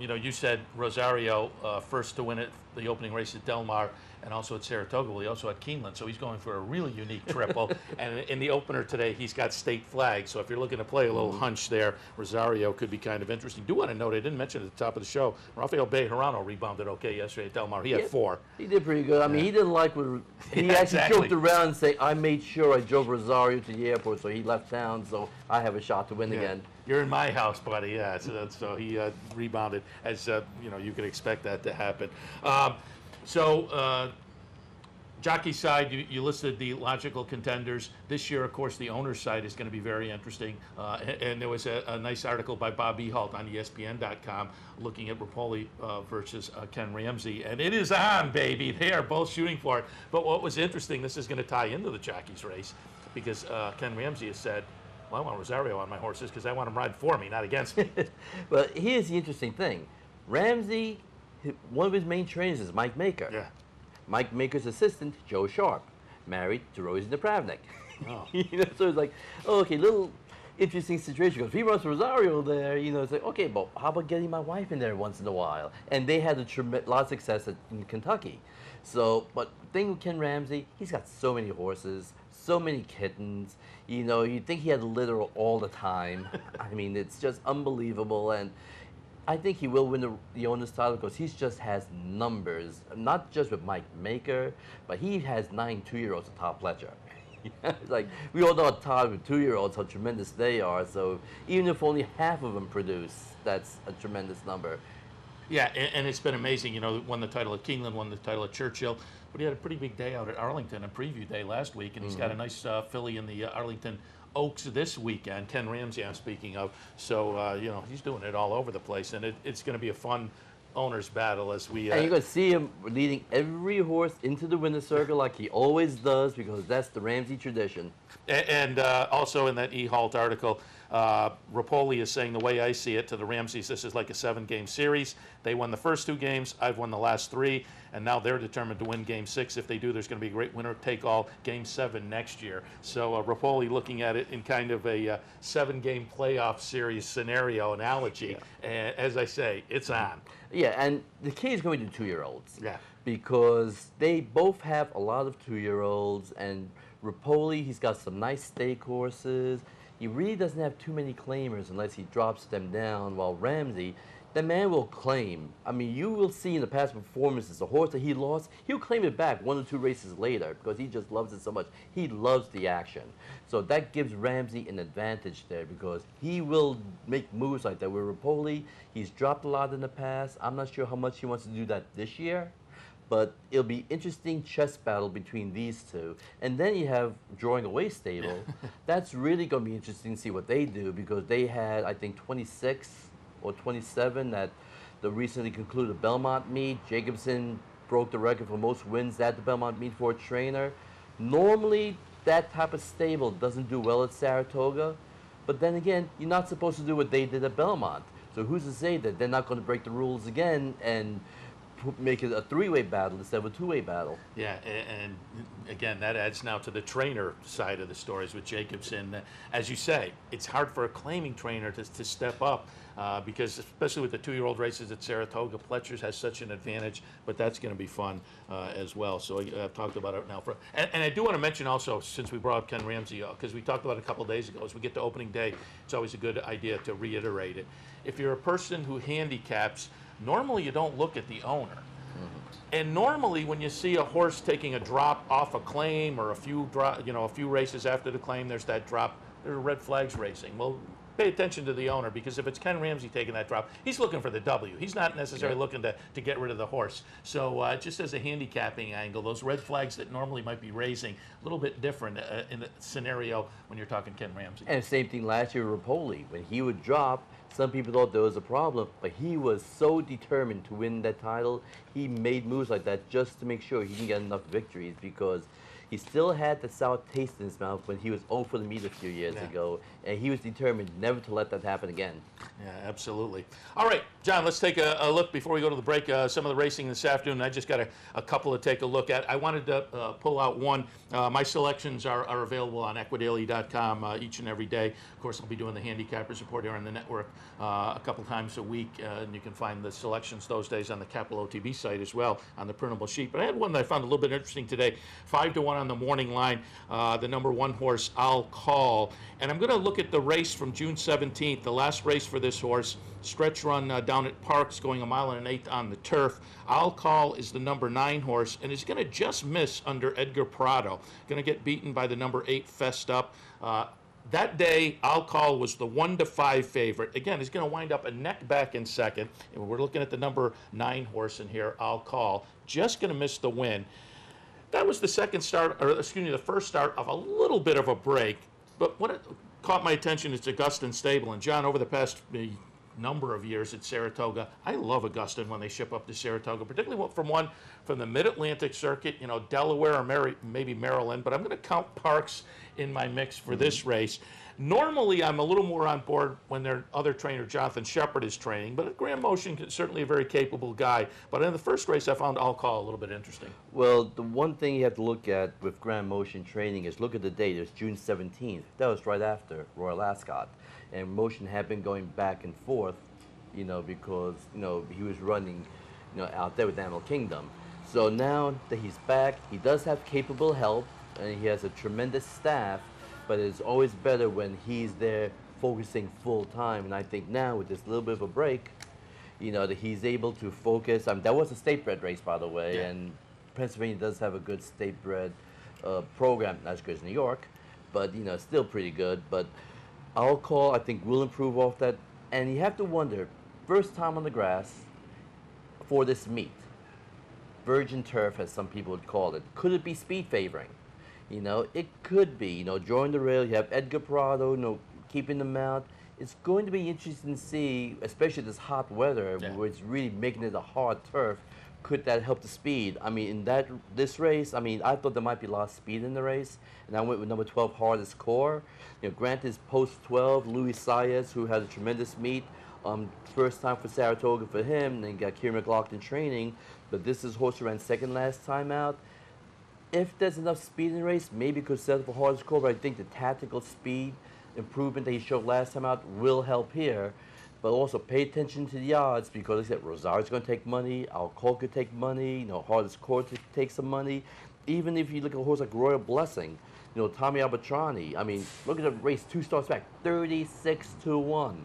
you know, you said Rosario first to win it, the opening race at Del Mar, and also at Saratoga. Well, he also had Keeneland, so he's going for a really unique triple. And in the opener today, he's got state flag. So if you're looking to play a little hunch there, Rosario could be kind of interesting. Do want to note, I didn't mention at the top of the show, Rafael Bejarano rebounded okay yesterday at Del Mar. He had 4. He did pretty good. I mean, he didn't like what he actually joked around and say, I made sure I drove Rosario to the airport, so he left town, so I have a shot to win again. You're in my house, buddy. Yeah, so he rebounded, as you know, you could expect that to happen. Jockey side, you listed the logical contenders. This year, of course, the owner's side is going to be very interesting. And there was a nice article by Bob Ehalt on ESPN.com looking at Rapoli versus Ken Ramsey. And it is on, baby. They are both shooting for it. But what was interesting, this is going to tie into the jockey's race, because Ken Ramsey has said, well, I want Rosario on my horses because I want him ride for me, not against me. Well, here's the interesting thing. Ramsey, one of his main trainers is Mike Maker. Yeah. Mike Maker's assistant, Joe Sharp, married to Rosie Napravnik. Oh. You know, so it's like, oh, okay, little interesting situation. Because if he runs Rosario there, you know, it's like, okay, but how about getting my wife in there once in a while? And they had a lot of success in Kentucky. So, but the thing with Ken Ramsey, he's got so many horses, so many kittens. You know, you'd think he had a litter all the time. I mean, it's just unbelievable. And I think he will win the owner's title because he just has numbers, not just with Mike Maker, but he has 9 2-year-olds at Todd Pletcher. It's like, we all know Todd with 2-year-olds, how tremendous they are. So even if only half of them produce, that's a tremendous number. Yeah, and it's been amazing. You know, won the title at Keeneland, won the title at Churchill, but he had a pretty big day out at Arlington, a preview day last week, and he's got a nice filly in the Arlington Oaks this weekend. Ken Ramsey, I'm speaking of. So, you know, he's doing it all over the place, and it's going to be a fun owner's battle as we... and you're going to see him leading every horse into the winner's circle like he always does, because that's the Ramsey tradition. And also in that Ehalt article, Rapoli is saying, the way I see it, to the Ramseys, this is like a 7-game series. They won the first 2 games. I've won the last 3. And now they're determined to win Game 6. If they do, there's going to be a great winner-take-all Game 7 next year. So Rapoli looking at it in kind of a 7-game playoff series scenario analogy. Yeah. And as I say, it's on. Yeah, and the key is going to 2-year-olds. Yeah. Because they both have a lot of 2-year-olds, and Rapoli, he's got some nice stake horses. He really doesn't have too many claimers unless he drops them down, while Ramsey, the man will claim. I mean, you will see in the past performances, a horse that he lost, he'll claim it back 1 or 2 races later because he just loves it so much. He loves the action. So that gives Ramsey an advantage there because he will make moves like that. With Rapoli, he's dropped a lot in the past. I'm not sure how much he wants to do that this year. But it'll be interesting chess battle between these two. And then you have Drawing Away Stable. That's really going to be interesting to see what they do because they had, I think, 26 or 27 at the recently concluded Belmont meet. Jacobson broke the record for most wins at the Belmont meet for a trainer. Normally, that type of stable doesn't do well at Saratoga. But then again, you're not supposed to do what they did at Belmont. So who's to say that they're not going to break the rules again and make it a 3-way battle instead of a 2-way battle? Yeah, and again, that adds now to the trainer side of the stories with Jacobson. As you say, it's hard for a claiming trainer to step up because especially with the 2-year-old races at Saratoga, Pletcher's has such an advantage, but that's going to be fun as well. So I've talked about it now. And I do want to mention also, since we brought up Ken Ramsey, because we talked about it a couple of days ago, as we get to opening day, it's always a good idea to reiterate it. If you're a person who handicaps, normally you don't look at the owner. And normally when you see a horse taking a drop off a claim or a few races after the claim, there's that drop, there are red flags racing. Well, pay attention to the owner because if it's Ken Ramsey taking that drop, he's looking for the W. He's not necessarily looking to get rid of the horse. So just as a handicapping angle, those red flags that normally might be raising, a little bit different in the scenario when you're talking Ken Ramsey. And same thing last year with Rapoli. When he would drop, some people thought there was a problem, but he was so determined to win that title, he made moves like that just to make sure he can get enough victories because he still had the sour taste in his mouth when he was 0 for the meet a few years ago, and he was determined never to let that happen again. Yeah, absolutely. All right, John, let's take a look before we go to the break. Some of the racing this afternoon, I just got a couple to take a look at. I wanted to pull out one. My selections are available on equidaily.com each and every day. Of course, I'll be doing the Handicappers Report here on the network a couple times a week, and you can find the selections those days on the Capital OTB site as well on the printable sheet. But I had one that I found a little bit interesting today, 5-1 on the morning line, the number 1 horse, I'll Call. And I'm going to look at the race from June 17th, the last race for this horse, stretch run down at Parks, going 1 1/8 on the turf. I'll Call is the number 9 horse and is going to just miss under Edgar Prado. Going to get beaten by the number 8 Fessed Up. That day, I'll Call was the 1-5 favorite. Again, he's going to wind up a neck back in second. And we're looking at the number 9 horse in here, I'll Call. Just going to miss the win. That was the the first start of a little bit of a break. But what caught my attention is Augustin Stable. And John, over the past number of years at Saratoga, I love Augustin when they ship up to Saratoga, particularly from the Mid-Atlantic circuit, Delaware or maybe Maryland. But I'm going to count Parks in my mix for this race. Normally, I'm a little more on board when their other trainer, Jonathan Shepard, is training, but Graham Motion is certainly a very capable guy. But in the first race, I found I'll Call a little bit interesting. Well, the one thing you have to look at with Graham Motion training is look at the date. It's June 17th. That was right after Royal Ascot. And Motion had been going back and forth, because, he was running, out there with Animal Kingdom. So now that he's back, he does have capable help, and he has a tremendous staff. But it's always better when he's there focusing full time. And I think now with this little bit of a break, that he's able to focus. That was a state bred race, by the way, and Pennsylvania does have a good state bred program, not as good as New York, but still pretty good. But I'll Call, I think, will improve off that. And you have to wonder, first time on the grass for this meet, virgin turf, as some people would call it, could it be speed favoring? It could be. Drawing the rail, you have Edgar Prado, keeping them out. It's going to be interesting to see, especially this hot weather, where it's really making it a hard turf. Could that help the speed? I mean, in this race, I thought there might be a lot of speed in the race, and I went with number 12, Hardest Core. Granted, is post 12, Louis Saez, who had a tremendous meet. First time for Saratoga for him, and then got Kieran McLaughlin training. But this is horse who ran second last time out. If there's enough speed in the race, maybe it could settle for Hardest Core, but I think the tactical speed improvement that he showed last time out will help here. But also pay attention to the odds because, like I said, Rosario's going to take money, I'll Call could take money, Hardest Core to take some money. Even if you look at a horse like Royal Blessing, Tommy Albatrani, look at the race 2 starts back, 36-1.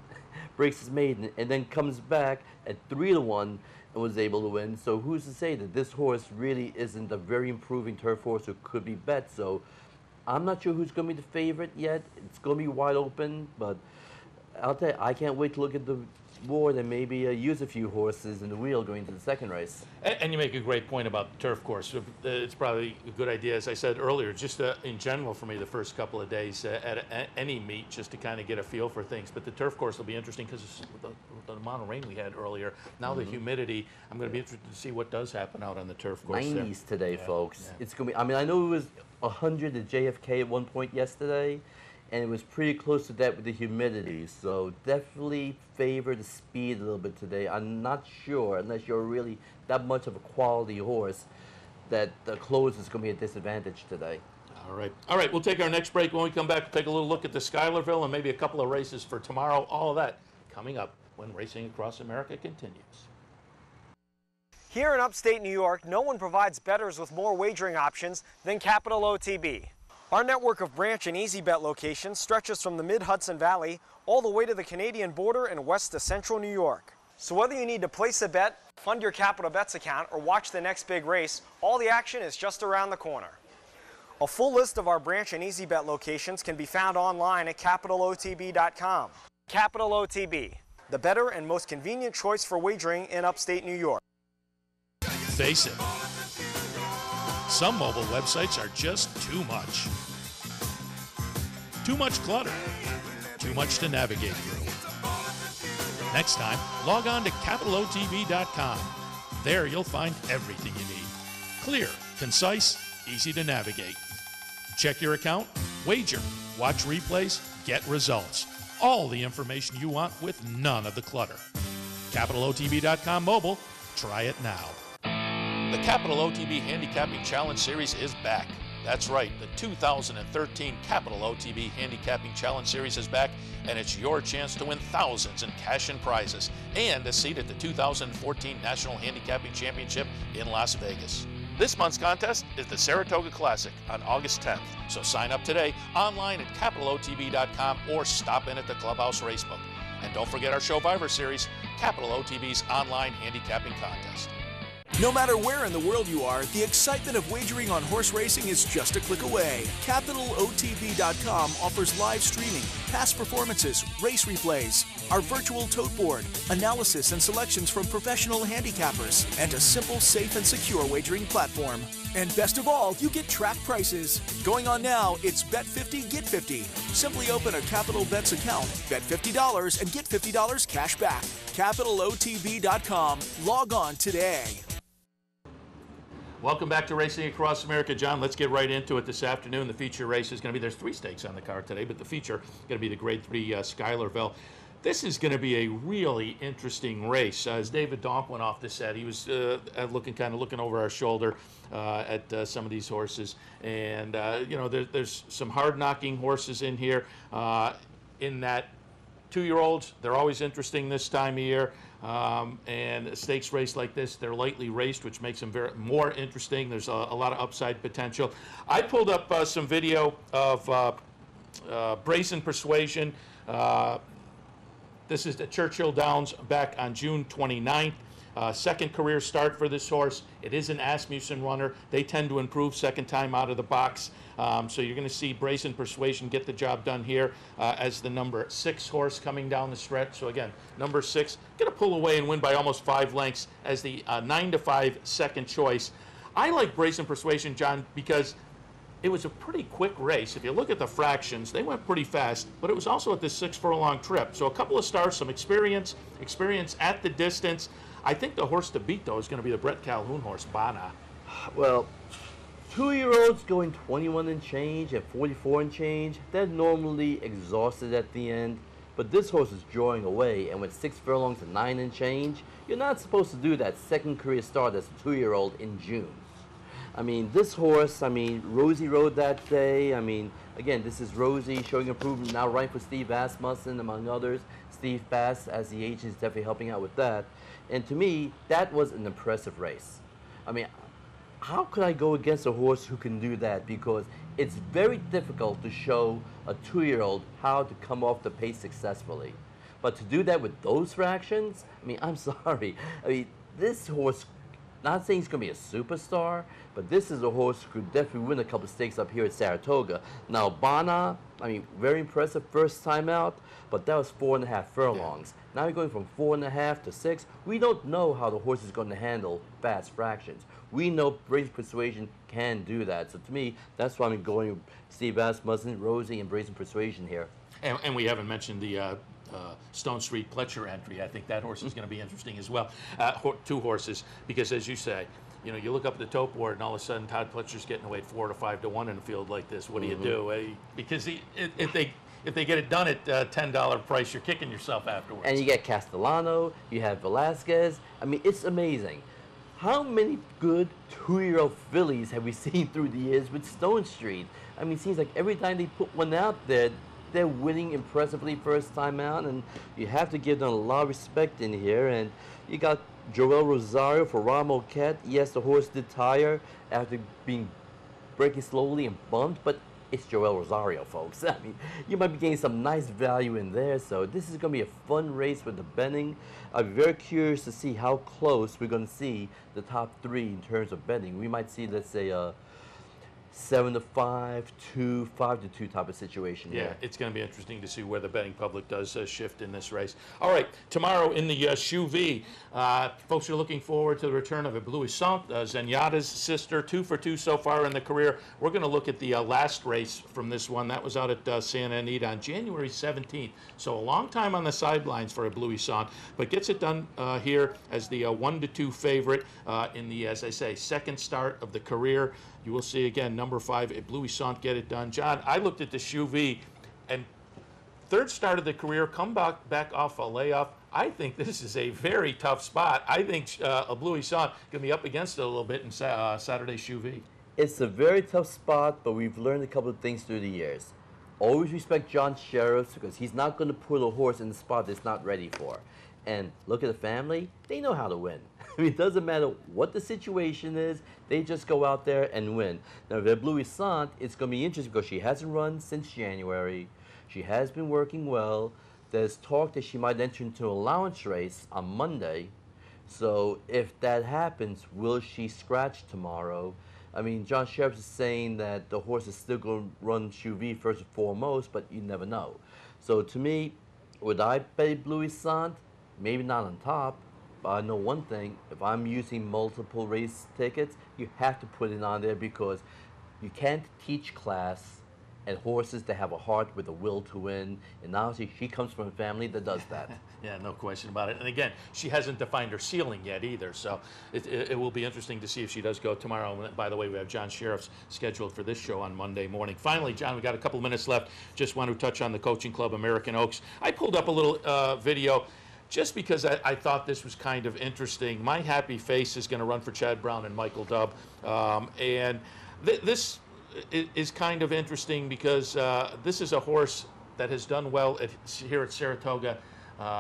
breaks his maiden, and then comes back at 3-1 and was able to win. So who's to say that this horse really isn't a very improving turf horse who could be bet? So I'm not sure who's going to be the favorite yet. It's going to be wide open, but I'll tell you, I can't wait to look at the board and maybe use a few horses in the wheel going to the second race. And you make a great point about the turf course. It's probably a good idea, as I said earlier, just in general for me the first couple of days at any meet, just to kind of get a feel for things. But the turf course will be interesting because the amount of rain we had earlier. Now the humidity, I'm going to be interested to see what does happen out on the turf course. 90s today, folks. Yeah. It's going to be, I mean, I know it was 100 at JFK at one point yesterday, and it was pretty close to that with the humidity. So definitely favor the speed a little bit today. I'm not sure, unless you're really that much of a quality horse, that the close is going to be a disadvantage today. All right, we'll take our next break. When we come back, we'll take a little look at the Schuylerville and maybe a couple of races for tomorrow. All of that coming up when Racing Across America continues. Here in upstate New York, no one provides bettors with more wagering options than Capital OTB. Our network of branch and easy bet locations stretches from the mid-Hudson Valley all the way to the Canadian border and west to central New York. So whether you need to place a bet, fund your Capital Bets account, or watch the next big race, all the action is just around the corner. A full list of our branch and easy bet locations can be found online at capitalotb.com. Capital OTB, the better and most convenient choice for wagering in upstate New York. Face it, some mobile websites are just too much. Too much clutter. Too much to navigate through. Next time, log on to capitalotb.com. There you'll find everything you need. Clear, concise, easy to navigate. Check your account, wager, watch replays, get results. All the information you want with none of the clutter. CapitalOTB.com mobile. Try it now. The Capital OTB Handicapping Challenge Series is back. That's right, the 2013 Capital OTB Handicapping Challenge Series is back, and it's your chance to win thousands in cash and prizes and a seat at the 2014 National Handicapping Championship in Las Vegas. This month's contest is the Saratoga Classic on August 10th, so sign up today online at capitalotb.com or stop in at the Clubhouse Racebook. And don't forget our Showviver Series, Capital OTB's online handicapping contest. No matter where in the world you are, the excitement of wagering on horse racing is just a click away. CapitalOTB.com offers live streaming, past performances, race replays, our virtual tote board, analysis and selections from professional handicappers, and a simple, safe, and secure wagering platform. And best of all, you get track prices. Going on now, it's Bet 50, Get 50. Simply open a Capital Bets account, bet $50, and get $50 cash back. CapitalOTB.com. Log on today. Welcome back to Racing Across America. John, let's get right into it this afternoon. The feature race is going to be, there's 3 stakes on the card today, but the feature is going to be the Grade 3 Schuylerville. This is going to be a really interesting race. As David Donk went off the set, he was looking over our shoulder at some of these horses. And, there's some hard-knocking horses in here. In that 2-year-olds, they're always interesting this time of year. And a stakes race like this, they're lightly raced, which makes them more interesting. There's a lot of upside potential. I pulled up some video of Brazen Persuasion. This is the Churchill Downs back on June 29th. Second career start for this horse. It is an Asmussen runner. They tend to improve second time out of the box. So you're going to see Brazen Persuasion get the job done here as the number 6 horse coming down the stretch. So again, number 6 going to pull away and win by almost 5 lengths as the 9-5 second choice. I like Brazen Persuasion, John, because it was a pretty quick race. If you look at the fractions, they went pretty fast, but it was also at this 6-furlong trip. So a couple of stars, some experience at the distance. I think the horse to beat, though, is going to be the Brett Calhoun horse, Bana. Well, 2-year-olds going 21 and change and 44 and change, they're normally exhausted at the end. But this horse is drawing away, and with 6 furlongs and 9 and change, you're not supposed to do that second career start as a 2-year-old in June. I mean, this horse, Rosie rode that day. Again, this is Rosie showing improvement now, right for Steve Asmussen, among others. Steve Bass, as the agent, is definitely helping out with that. And to me, that was an impressive race. How could I go against a horse who can do that? Because it's very difficult to show a 2-year-old how to come off the pace successfully. But to do that with those fractions, I mean, I'm sorry. I mean, this horse, not saying he's going to be a superstar, but this is a horse who could definitely win a couple of stakes up here at Saratoga. Now, Bana, I mean, very impressive first time out, but that was 4.5 furlongs. Now you're going from 4.5 to 6. We don't know how the horse is going to handle fast fractions. We know Brazen Persuasion can do that. So to me, that's why I'm going with Steve Asmussen, Rosie, and Brazen Persuasion here. And we haven't mentioned the Stone Street Pletcher entry. I think that horse is going to be interesting as well. Two horses, because as you say, you know, you look up at the tote board and all of a sudden Todd Pletcher's getting away 4 to 5 to 1 in a field like this. What do you do? Because if they get it done at $10 price, you're kicking yourself afterwards. And you get Castellano, you have Velasquez. I mean, it's amazing. How many good 2-year-old fillies have we seen through the years with Stone Street? I mean, it seems like every time they put one out there, they're winning impressively first time out, and you have to give them a lot of respect in here. And you got Joel Rosario for Ramo Cat. Yes, the horse did tire after breaking slowly and bumped, but it's Joel Rosario, folks. I mean, you might be getting some nice value in there. So this is going to be a fun race with the betting. I'm very curious to see how close we're going to see the top 3 in terms of betting. We might see, let's say, 7 to 5, 2, 5 to 2 type of situation. Yeah, it's going to be interesting to see where the betting public does shift in this race. All right, tomorrow in the Shoe V, folks are looking forward to the return of Eblouissant, Zenyatta's sister, 2 for 2 so far in the career. We're going to look at the last race from this one. That was out at Santa Anita on January 17th. So a long time on the sidelines for Eblouissant, but gets it done here as the 1 to 2 favorite in the, as I say, second start of the career. You will see again, number 5, Eblouissant get it done. John, I looked at the Shoe V, and third start of the career, come back off a layoff. I think this is a very tough spot. I think Eblouissant going to be up against it a little bit in Saturday Shoe V. It's a very tough spot, but we've learned a couple of things through the years. Always respect John Sheriffs, because he's not going to put a horse in the spot that's not ready for. And look at the family, they know how to win. I mean, it doesn't matter what the situation is, they just go out there and win. Now, with Eblouissant, it's going to be interesting because she hasn't run since January. She has been working well. There's talk that she might enter into an allowance race on Monday. So if that happens, will she scratch tomorrow? I mean, John Sheriff is saying that the horse is still going to run Shoe V first and foremost, but you never know. So to me, would I bet Eblouissant? Maybe not on top, but I know one thing. If I'm using multiple race tickets, you have to put it on there, because you can't teach class and horses that have a heart with a will to win. And honestly, she comes from a family that does that. Yeah, no question about it. And again, she hasn't defined her ceiling yet either, so it will be interesting to see if she does go tomorrow. And by the way, we have John Sheriff's scheduled for this show on Monday morning. Finally, John, we got a couple minutes left. Just want to touch on the coaching club, American Oaks. I pulled up a little video just because I thought this was kind of interesting. My Happy Face is going to run for Chad Brown and Michael Dubb. This is kind of interesting because this is a horse that has done well here at Saratoga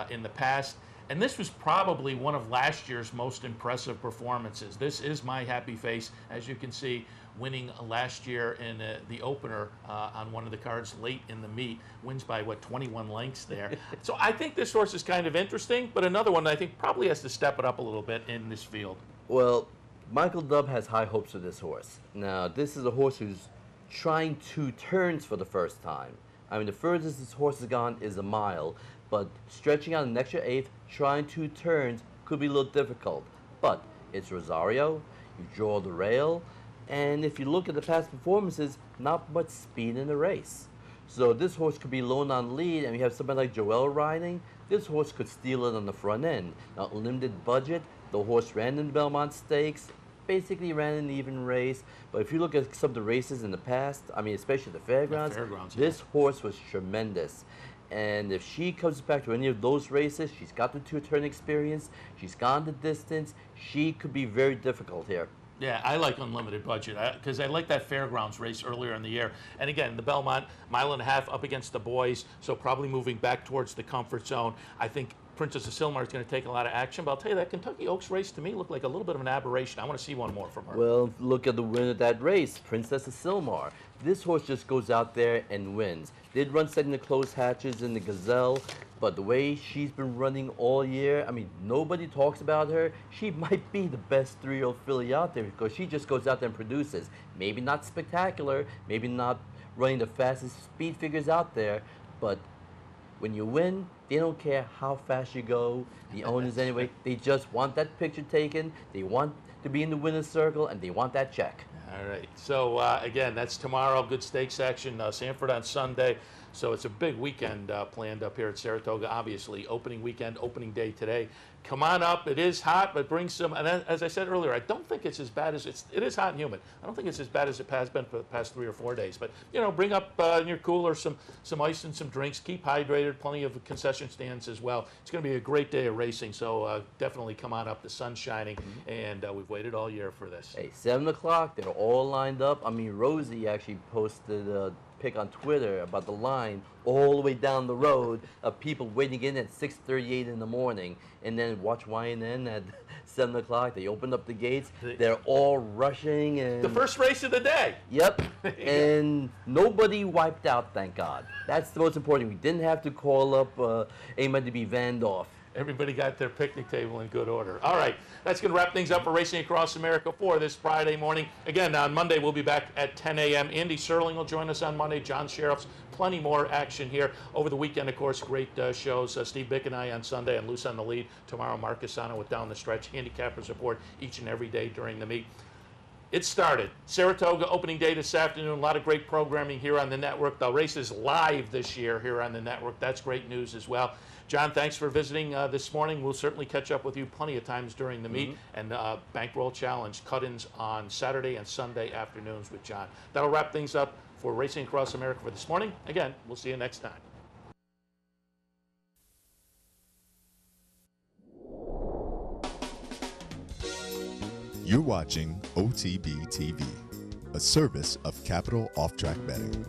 in the past. And this was probably one of last year's most impressive performances. This is My Happy Face, as you can see, winning last year in the opener on one of the cards late in the meet. Wins by, 21 lengths there. So I think this horse is kind of interesting, but another one that I think probably has to step it up a little bit in this field. Well, Michael Dubb has high hopes for this horse. Now, this is a horse who's trying 2 turns for the first time. I mean, the furthest this horse has gone is a mile, but stretching out an extra 1/8, trying 2 turns could be a little difficult. But it's Rosario, you draw the rail, and if you look at the past performances, not much speed in the race. So this horse could be lone on lead, and you have somebody like Joel riding, this horse could steal it on the front end. Now, limited budget, the horse ran in the Belmont Stakes, basically ran an even race, but if you look at some of the races in the past, I mean, especially the fairgrounds, this horse was tremendous. And if she comes back to any of those races, she's got the 2-turn experience, she's gone the distance, she could be very difficult here. Yeah, I like unlimited budget because I like that fairgrounds race earlier in the year. And again, the Belmont, 1.5 miles up against the boys, so probably moving back towards the comfort zone. I think Princess of Silmar is going to take a lot of action. But I'll tell you, that Kentucky Oaks race to me looked like a little bit of an aberration. I want to see one more from her. Well, look at the winner of that race, Princess of Silmar. This horse just goes out there and wins. Did run second to Close Hatches in the Gazelle, but the way she's been running all year, I mean, nobody talks about her. She might be the best 3-year-old filly out there because she just goes out there and produces. Maybe not spectacular, maybe not running the fastest speed figures out there, but when you win, they don't care how fast you go. The owners anyway, they just want that picture taken. They want to be in the winner's circle, and they want that check. All right. So, again, that's tomorrow. Good stakes action. Sanford on Sunday. So it's a big weekend planned up here at Saratoga. Obviously, opening weekend, opening day today. Come on up. It is hot, but bring some. And as I said earlier, I don't think it's as bad as it is hot and humid. I don't think it's as bad as it has been for the past 3 or 4 days. But bring up in your cooler some ice and some drinks. Keep hydrated. Plenty of concession stands as well. It's going to be a great day of racing. So definitely come on up. The sun's shining, and we've waited all year for this. Hey, 7 o'clock. They're all lined up. I mean, Rosie actually posted a pic on Twitter about the line all the way down the road of people waiting in at 6:38 in the morning, and then watch YNN at 7 o'clock. They opened up the gates. They're all rushing. And the first race of the day. Yep. And nobody wiped out, thank God. That's the most important. We didn't have to call up anybody to be vanned off. Everybody got their picnic table in good order. All right, that's going to wrap things up for Racing Across America for this Friday morning. Again, on Monday, we'll be back at 10 a.m. Andy Serling will join us on Monday. John Sheriff's, plenty more action here. Over the weekend, of course, great shows. Steve Bick and I on Sunday and Loose on the Lead. Tomorrow, Mark Casano with Down the Stretch. Handicappers report each and every day during the meet. It started. Saratoga opening day this afternoon. A lot of great programming here on the network. The race is live this year here on the network. That's great news as well. John, thanks for visiting this morning. We'll certainly catch up with you plenty of times during the meet. And Bankroll Challenge cut-ins on Saturday and Sunday afternoons with John. That'll wrap things up for Racing Across America for this morning. Again, we'll see you next time. You're watching OTB TV, a service of Capital Off Track Betting.